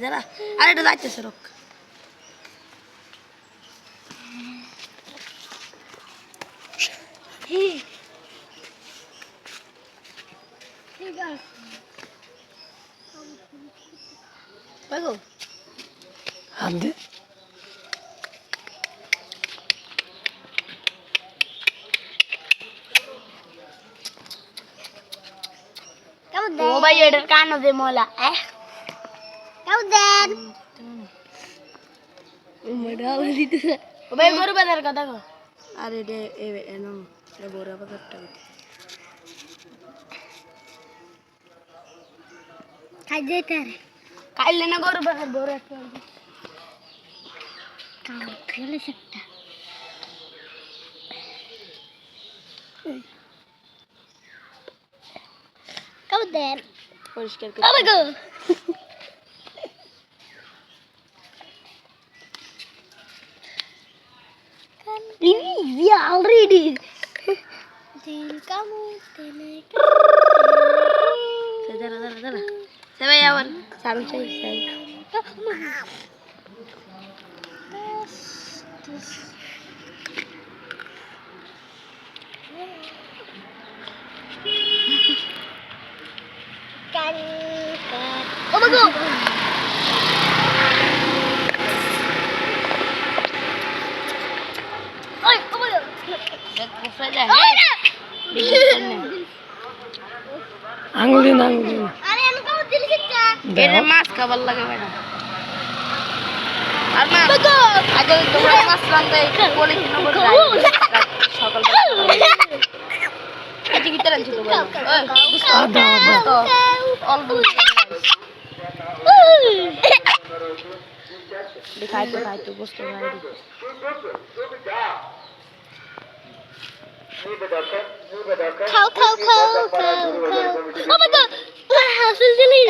দাঁড়া আর এটা যাইতেছে rock Bago. Ande. Kau den. Oh, bayi ada kan ada mola. Kau den. Modal itu. Oh, bayi baru benar kata kau. Ada deh, enam. Ada berapa kata? Kaje ter. Kaile na baru benar baru. Kau खेल सकता. Kau den. পরিষ্কার করে Oh my god. Ini dia already. Dan kamu tenek. Saudara. Siapa ya, Wan? Sampai saya. Kan. Oh my god. Oi, oh my god. Dekat pusat dah. Oh my god. Angulin. Are anu kamu dili sikta. Ini mas kabel lagi mana? Arman. Bagus. Aja তোমরা মাছ রান্দাই বলে কি নম্বর যাই সকাল আজ কি তেল আনছো তোমরা ওই তো অল খাই তো বস্তু খাই Kau. Oh my god. Hasil jeli.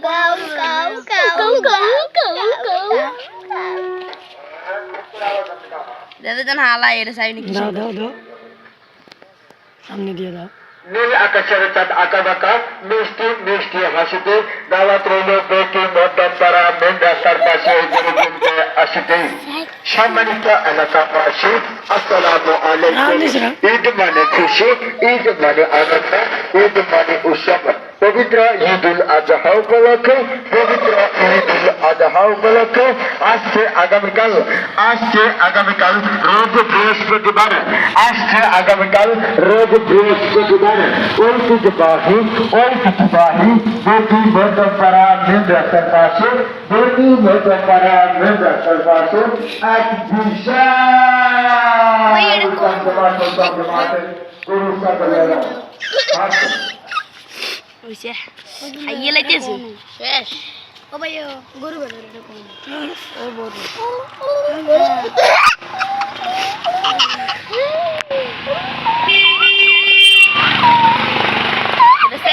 Kau. দাদা জান হালাই এটা সাইড নাকি দাও সামনে দিয়ে দাও নীল আকাশের চাঁদ আঁকা বাঁকা মিষ্টি হাসিতে দাওয়াত রইল বেটি মধ্যমপাড়া মেন রাস্তার পাশে গরুগুনতে আসিতে সম্মানিত এলাকাবাসী আসসালামু আলাইকুম ঈদ মানে খুশি ঈদ মানে আনন্দ ঈদ মানে উৎসব পবিত্র ঈদুল আজহা উপলক্ষে আসছে আগামীকাল রোজ বৃহস্পতিবার ঐতিহ্যবাহী বেটি মধ্যমপাড়া মেন রাস্তার পাশে এক বিশাল গরু ওইছে খাইয়ে লাইতেছে শেষ Oh bayo, guru benar ada kau. ও বড় Oh.